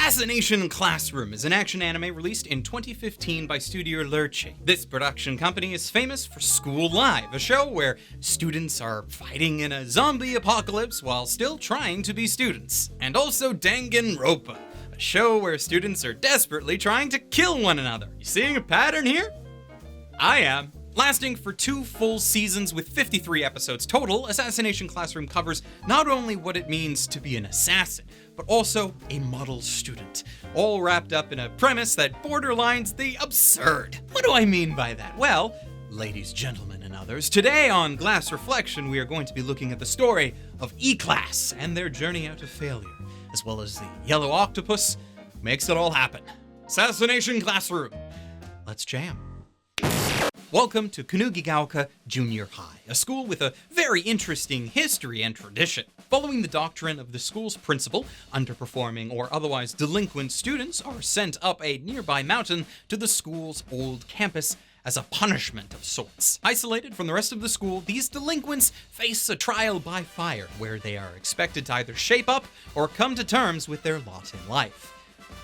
Assassination Classroom is an action anime released in 2015 by Studio Lerche. This production company is famous for School Live, a show where students are fighting in a zombie apocalypse while still trying to be students. And also Danganronpa, a show where students are desperately trying to kill one another. You seeing a pattern here? I am. Lasting for 2 full seasons with 53 episodes total, Assassination Classroom covers not only what it means to be an assassin, but also a model student, all wrapped up in a premise that borderlines the absurd. What do I mean by that? Well, ladies, gentlemen, and others, today on Glass Reflection, we are going to be looking at the story of E-Class and their journey out of failure, as well as the yellow octopus who makes it all happen. Assassination Classroom. Let's jam. Welcome to Kanugigaoka Junior High, a school with a very interesting history and tradition. Following the doctrine of the school's principal, underperforming or otherwise delinquent students are sent up a nearby mountain to the school's old campus as a punishment of sorts. Isolated from the rest of the school, these delinquents face a trial by fire, where they are expected to either shape up or come to terms with their lot in life.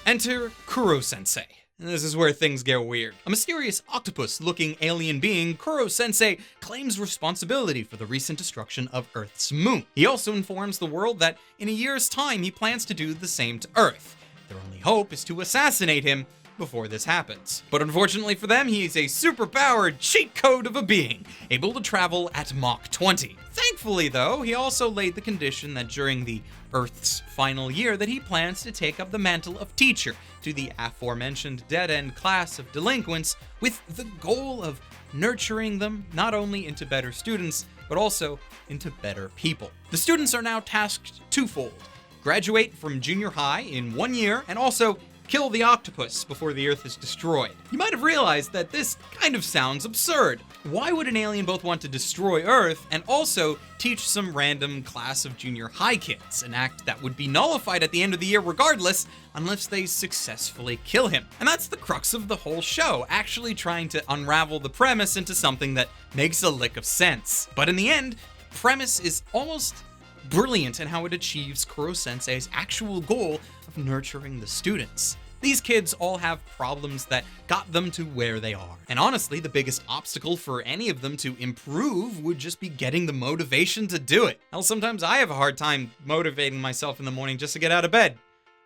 Enter Koro-sensei. This is where things get weird. A mysterious octopus-looking alien being, Koro-sensei claims responsibility for the recent destruction of Earth's moon. He also informs the world that in a year's time he plans to do the same to Earth. Their only hope is to assassinate him before this happens. But unfortunately for them, he is a super-powered cheat code of a being, able to travel at Mach 20. Thankfully, though, he also laid the condition that during the Earth's final year that he plans to take up the mantle of teacher to the aforementioned dead-end class of delinquents with the goal of nurturing them not only into better students, but also into better people. The students are now tasked twofold: graduate from junior high in 1 year and also kill the octopus before the Earth is destroyed. You might have realized that this kind of sounds absurd. Why would an alien both want to destroy Earth and also teach some random class of junior high kids, an act that would be nullified at the end of the year regardless, unless they successfully kill him? And that's the crux of the whole show, actually trying to unravel the premise into something that makes a lick of sense. But in the end, the premise is almost brilliant in how it achieves Koro-sensei's actual goal of nurturing the students. These kids all have problems that got them to where they are. And honestly, the biggest obstacle for any of them to improve would just be getting the motivation to do it. Hell, sometimes I have a hard time motivating myself in the morning just to get out of bed.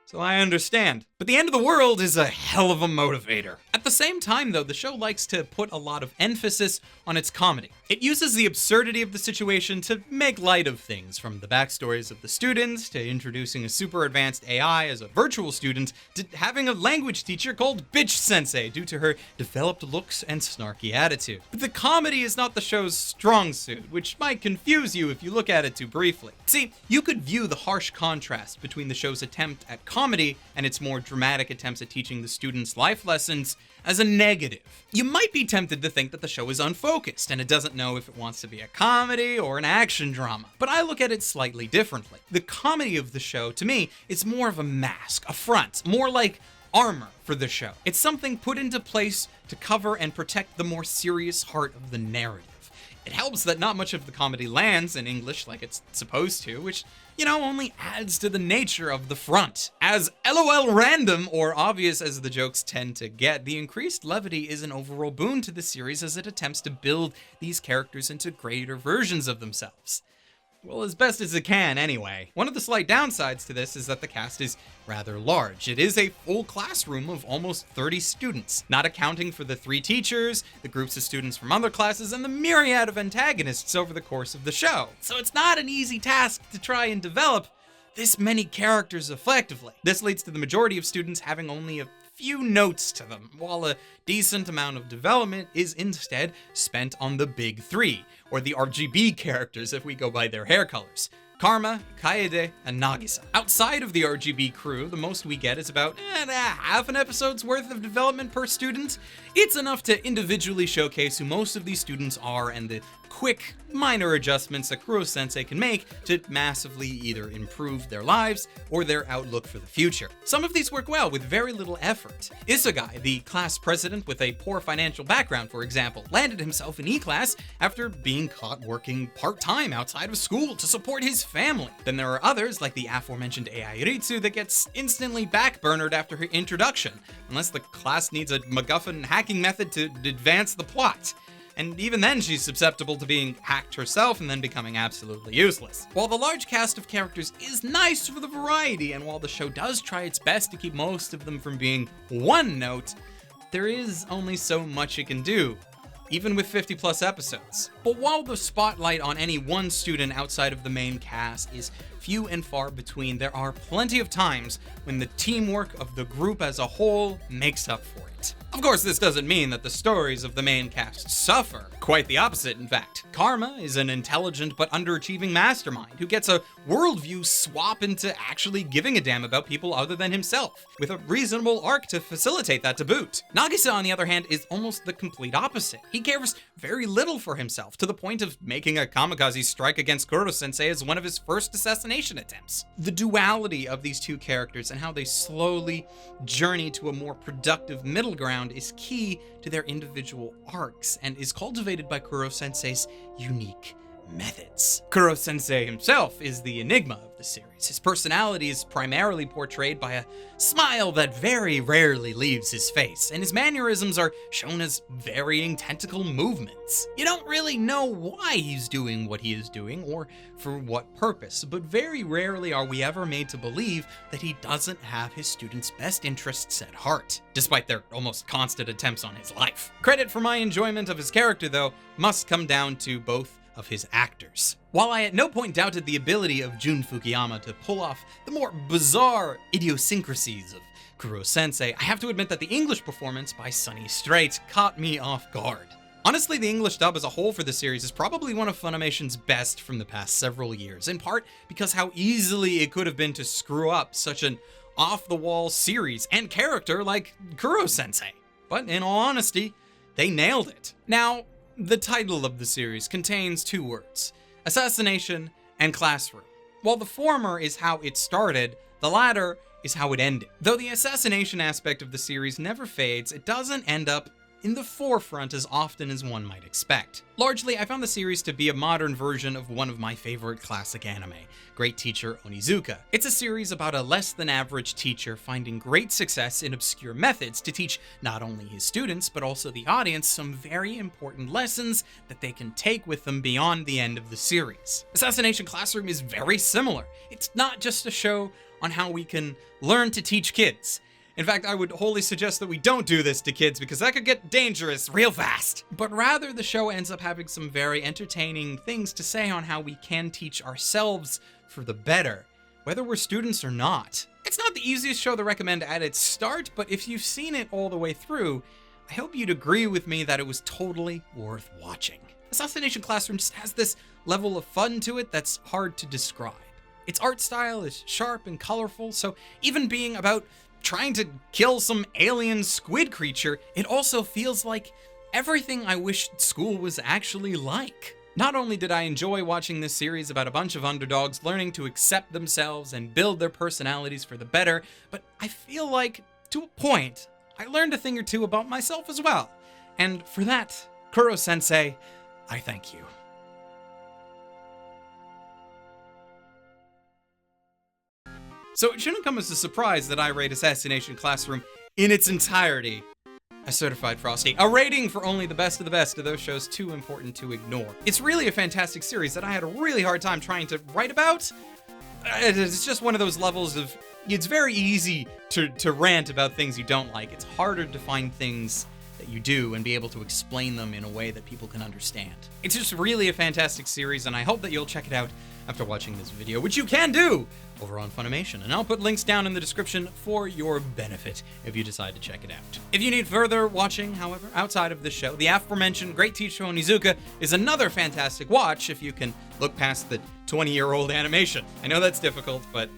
So I understand. But the end of the world is a hell of a motivator. At the same time, though, the show likes to put a lot of emphasis on its comedy. It uses the absurdity of the situation to make light of things, from the backstories of the students, to introducing a super advanced AI as a virtual student, to having a language teacher called Bitch Sensei due to her developed looks and snarky attitude. But the comedy is not the show's strong suit, which might confuse you if you look at it too briefly. See, you could view the harsh contrast between the show's attempt at comedy and its more dramatic attempts at teaching the students life lessons as a negative. You might be tempted to think that the show is unfocused and it doesn't know if it wants to be a comedy or an action drama, but I look at it slightly differently. The comedy of the show, to me, is more of a mask, a front, more like armor for the show. It's something put into place to cover and protect the more serious heart of the narrative. It helps that not much of the comedy lands in English like it's supposed to, which, only adds to the nature of the front. As LOL random or obvious as the jokes tend to get, the increased levity is an overall boon to the series as it attempts to build these characters into greater versions of themselves. Well, as best as it can, anyway. One of the slight downsides to this is that the cast is rather large. It is a full classroom of almost 30 students, not accounting for the 3 teachers, the groups of students from other classes, and the myriad of antagonists over the course of the show. So it's not an easy task to try and develop this many characters effectively. This leads to the majority of students having only a few notes to them, while a decent amount of development is instead spent on the big 3, or the RGB characters if we go by their hair colors: Karma, Kaede, and Nagisa. Outside of the RGB crew, the most we get is about half an episode's worth of development per student. It's enough to individually showcase who most of these students are and the quick, minor adjustments that Koro-sensei can make to massively either improve their lives or their outlook for the future. Some of these work well with very little effort. Isugai, the class president with a poor financial background, for example, landed himself in E-class after being caught working part-time outside of school to support his family. Then there are others, like the aforementioned Kyoushitsu, that gets instantly backburnered after her introduction, unless the class needs a MacGuffin hacking method to advance the plot. And even then she's susceptible to being hacked herself and then becoming absolutely useless. While the large cast of characters is nice for the variety, and while the show does try its best to keep most of them from being one note, there is only so much it can do, even with 50 plus episodes. But while the spotlight on any one student outside of the main cast is few and far between, there are plenty of times when the teamwork of the group as a whole makes up for it. Of course, this doesn't mean that the stories of the main cast suffer. Quite the opposite, in fact. Karma is an intelligent but underachieving mastermind who gets a worldview swap into actually giving a damn about people other than himself, with a reasonable arc to facilitate that to boot. Nagisa, on the other hand, is almost the complete opposite. He cares very little for himself, to the point of making a kamikaze strike against Koro-sensei as one of his first assassination attempts. The duality of these two characters and how they slowly journey to a more productive middle ground is key to their individual arcs and is cultivated by Koro-sensei's unique methods. Koro-sensei himself is the enigma of the series. His personality is primarily portrayed by a smile that very rarely leaves his face, and his mannerisms are shown as varying tentacle movements. You don't really know why he's doing what he is doing or for what purpose, but very rarely are we ever made to believe that he doesn't have his students' best interests at heart, despite their almost constant attempts on his life. Credit for my enjoyment of his character, though, must come down to both of his actors. While I at no point doubted the ability of Jun Fukuyama to pull off the more bizarre idiosyncrasies of Koro-sensei, I have to admit that the English performance by Sonny Strait caught me off guard. Honestly, the English dub as a whole for the series is probably one of Funimation's best from the past several years, in part because how easily it could have been to screw up such an off-the-wall series and character like Koro-sensei. But in all honesty, they nailed it. Now, the title of the series contains two words: assassination and classroom. While the former is how it started, the latter is how it ended. Though the assassination aspect of the series never fades, it doesn't end up in the forefront as often as one might expect. Largely, I found the series to be a modern version of one of my favorite classic anime, Great Teacher Onizuka. It's a series about a less-than-average teacher finding great success in obscure methods to teach not only his students, but also the audience some very important lessons that they can take with them beyond the end of the series. Assassination Classroom is very similar. It's not just a show on how we can learn to teach kids. In fact, I would wholly suggest that we don't do this to kids because that could get dangerous real fast. But rather, the show ends up having some very entertaining things to say on how we can teach ourselves for the better, whether we're students or not. It's not the easiest show to recommend at its start, but if you've seen it all the way through, I hope you'd agree with me that it was totally worth watching. Assassination Classroom just has this level of fun to it that's hard to describe. Its art style is sharp and colorful, so even being about trying to kill some alien squid creature, it also feels like everything I wished school was actually like. Not only did I enjoy watching this series about a bunch of underdogs learning to accept themselves and build their personalities for the better, but I feel like, to a point, I learned a thing or two about myself as well. And for that, Koro-sensei, I thank you. So it shouldn't come as a surprise that I rate Assassination Classroom in its entirety a certified Frosty, a rating for only the best of those shows too important to ignore. It's really a fantastic series that I had a really hard time trying to write about. It's just one of those levels of, it's very easy to rant about things you don't like. It's harder to find things that you do and be able to explain them in a way that people can understand. It's just really a fantastic series, and I hope that you'll check it out after watching this video, which you can do over on Funimation, and I'll put links down in the description for your benefit if you decide to check it out. If you need further watching, however, outside of this show, the aforementioned Great Teacher Onizuka is another fantastic watch if you can look past the 20-year-old animation. I know that's difficult, but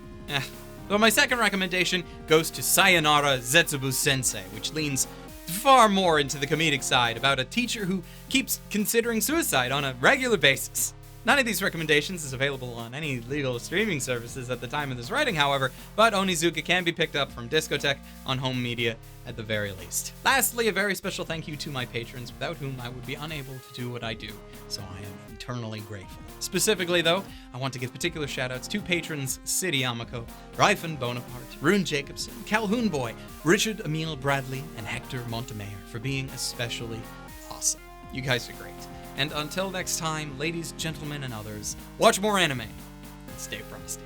So my second recommendation goes to Sayonara Zetsubu Sensei, which leans far more into the comedic side about a teacher who keeps considering suicide on a regular basis. None of these recommendations is available on any legal streaming services at the time of this writing, however, but Onizuka can be picked up from Discotek on home media at the very least. Lastly, a very special thank you to my patrons, without whom I would be unable to do what I do, so I am eternally grateful. Specifically, though, I want to give particular shoutouts to patrons City Amako, Ryfan Bonaparte, Rune Jacobson, Calhoun Boy, Richard Emile Bradley, and Hector Montemayor for being especially awesome. You guys are great. And until next time, ladies, gentlemen, and others, watch more anime and stay frosty.